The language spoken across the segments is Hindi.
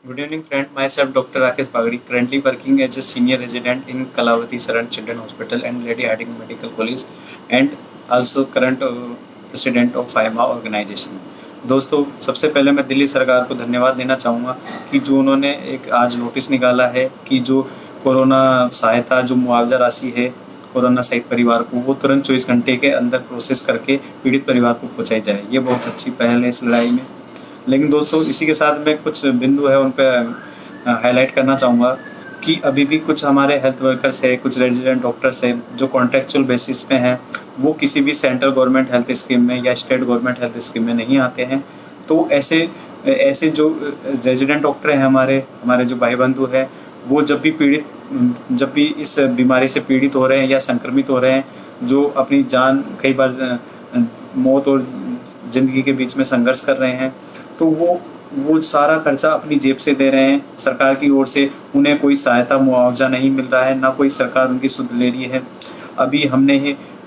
Good evening, friend. Myself, Dr. Rakesh Bagri, currently working as a senior resident in Kalavati Saran Children Hospital and Lady Hardinge Medical College, and also current president of FIMA organization. दोस्तों, सबसे पहले मैं दिल्ली सरकार को धन्यवाद देना चाहूँगा कि जो उन्होंने एक आज नोटिस निकाला है कि जो कोरोना सहायता जो मुआवजा राशि है कोरोना सहित परिवार को वो तुरंत 24 घंटे के अंदर प्रोसेस करके पीड़ित परिवार को पहुँचाई जाए। ये बहुत अच्छी पहल है इस लड़ाई में। लेकिन दोस्तों, इसी के साथ मैं कुछ बिंदु है उन पे हाईलाइट करना चाहूँगा कि अभी भी कुछ हमारे हेल्थ वर्कर्स है, कुछ रेजिडेंट डॉक्टर्स हैं जो कॉन्ट्रैक्चुअल बेसिस पे हैं, वो किसी भी सेंट्रल गवर्नमेंट हेल्थ स्कीम में या स्टेट गवर्नमेंट हेल्थ स्कीम में नहीं आते हैं। तो ऐसे ऐसे जो रेजिडेंट डॉक्टर हैं हमारे जो भाई बंधु हैं, वो जब भी इस बीमारी से पीड़ित हो रहे हैं या संक्रमित हो रहे हैं, जो अपनी जान कई बार मौत और ज़िंदगी के बीच में संघर्ष कर रहे हैं, तो वो सारा खर्चा अपनी जेब से दे रहे हैं। सरकार की ओर से उन्हें कोई सहायता मुआवजा नहीं मिल रहा है, ना कोई सरकार उनकी सुध ले रही है। अभी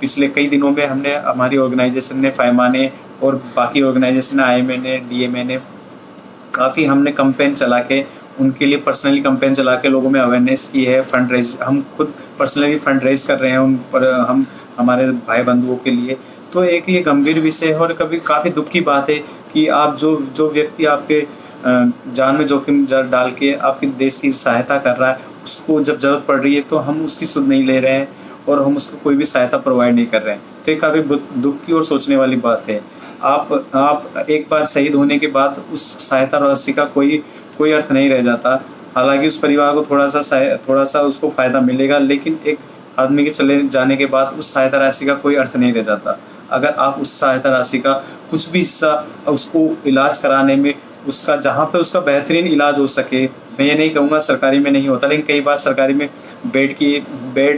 पिछले कई दिनों में हमारी ऑर्गेनाइजेशन ने, फाइमा ने और बाकी ऑर्गेनाइजेशन IMA ने, DMA ने काफ़ी हमने कैंपेन चला के उनके लिए पर्सनली कैंपेन चला के लोगों में अवेयरनेस की है। फंड रेज हम खुद पर्सनली फंड रेज कर रहे हैं उन पर, हम हमारे भाई बंधुओं के लिए। तो एक ये गंभीर विषय है और कभी काफ़ी दुख की बात है कि आप जो व्यक्ति आपके जान में जोखिम डाल के आपके देश की सहायता कर रहा है, उसको जब ज़रूरत पड़ रही है तो हम उसकी सुध नहीं ले रहे हैं और हम उसको कोई भी सहायता प्रोवाइड नहीं कर रहे हैं। तो ये काफ़ी दुख की और सोचने वाली बात है। आप एक बार शहीद होने के बाद उस सहायता राशि का कोई अर्थ नहीं रह जाता। हालाँकि उस परिवार को थोड़ा सा उसको फ़ायदा मिलेगा, लेकिन एक आदमी के चले जाने के बाद उस सहायता राशि का कोई अर्थ नहीं रह जाता। अगर आप उस सहायता राशि का कुछ भी हिस्सा उसको इलाज कराने में, उसका जहाँ पे उसका बेहतरीन इलाज हो सके, मैं ये नहीं कहूँगा सरकारी में नहीं होता, लेकिन कई बार सरकारी में बेड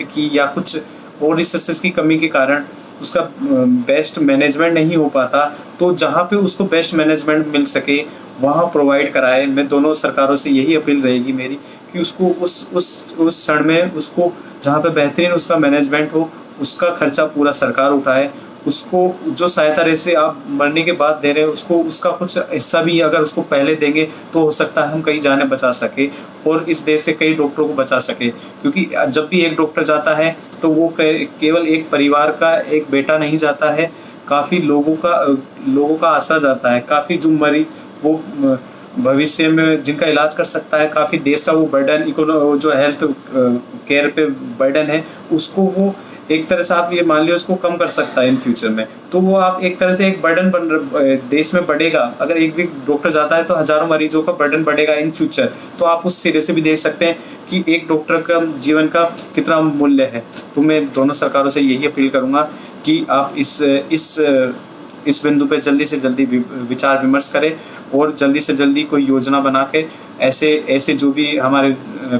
की या कुछ और रिसोर्सेज की कमी के कारण उसका बेस्ट मैनेजमेंट नहीं हो पाता। तो जहाँ पे उसको बेस्ट मैनेजमेंट मिल सके वहाँ प्रोवाइड कराए। मैं दोनों सरकारों से यही अपील रहेगी मेरी कि उसको उस क्षण में उसको जहाँ पे बेहतरीन उसका मैनेजमेंट हो, उसका खर्चा पूरा सरकार उठाए। उसको जो सहायता राशि आप मरने के बाद दे रहे हैं, उसको उसका कुछ हिस्सा भी अगर उसको पहले देंगे तो हो सकता है हम कई जानें बचा सके और इस देश से कई डॉक्टरों को बचा सके। क्योंकि जब भी एक डॉक्टर जाता है तो वो केवल एक परिवार का एक बेटा नहीं जाता है, काफ़ी लोगों का आसरा जाता है। काफ़ी जो मरीज वो भविष्य में जिनका इलाज कर सकता है, काफ़ी देश का वो बर्डन जो हेल्थ केयर पे बर्डन है, उसको वो एक तरह से आप ये मान लीजिए उसको कम कर सकता है इन फ्यूचर में। तो वो आप एक तरह से एक बर्डन देश में बढ़ेगा। अगर एक भी डॉक्टर जाता है तो हज़ारों मरीजों का बर्डन बढ़ेगा इन फ्यूचर। तो आप उस सिरे से भी देख सकते हैं कि एक डॉक्टर का जीवन का कितना मूल्य है। तो मैं दोनों सरकारों से यही अपील करूँगा कि आप इस बिंदु पे जल्दी से जल्दी विचार विमर्श करें और जल्दी से जल्दी कोई योजना बना के ऐसे जो भी हमारे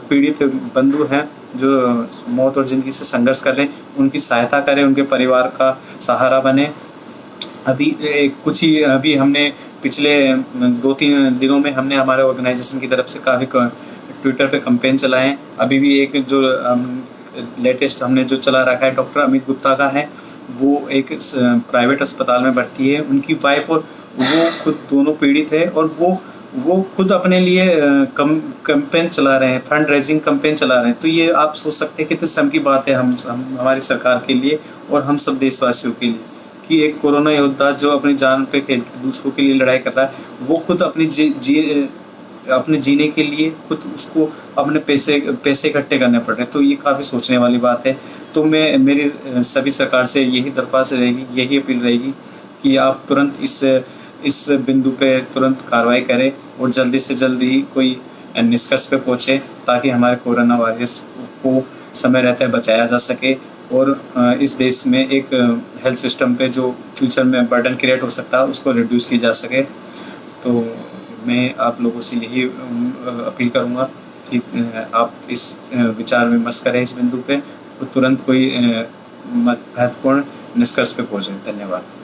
पीड़ित बंधु हैं, जो मौत और ज़िंदगी से संघर्ष कर रहे हैं, उनकी सहायता करें, उनके परिवार का सहारा बने। अभी हमने पिछले 2-3 दिनों में हमने हमारे ऑर्गेनाइजेशन की तरफ से काफ़ी ट्विटर पे कैंपेन चलाए हैं। अभी भी एक जो लेटेस्ट हमने जो चला रखा है डॉक्टर अमित गुप्ता का है, वो एक प्राइवेट अस्पताल में भर्ती है। उनकी वाइफ और वो खुद दोनों पीड़ित है और वो खुद अपने लिए कैंपेन चला रहे हैं, फंड रेजिंग कैंपेन चला रहे हैं। तो ये आप सोच सकते हैं कितने शर्म की बात है हमारी सरकार के लिए और हम सब देशवासियों के लिए कि एक कोरोना योद्धा जो अपनी जान पे खेल के दूसरों के लिए लड़ाई कर रहा है, वो खुद अपने जीने के लिए खुद उसको अपने पैसे इकट्ठे करने पड़ रहे हैं। तो ये काफ़ी सोचने वाली बात है। तो मेरी सभी सरकार से यही दरख्वास्त रहेगी, यही अपील रहेगी कि आप तुरंत इस बिंदु पे तुरंत कार्रवाई करें और जल्दी से जल्दी कोई निष्कर्ष पे पहुँचे ताकि हमारे कोरोना वायरस को समय रहते बचाया जा सके और इस देश में एक हेल्थ सिस्टम पे जो फ्यूचर में बर्डन क्रिएट हो सकता है उसको रिड्यूस की जा सके। तो मैं आप लोगों से यही अपील करूँगा कि आप इस विचार विमर्श करें इस बिंदु पे और तुरंत कोई महत्वपूर्ण निष्कर्ष पे पहुँचे। धन्यवाद।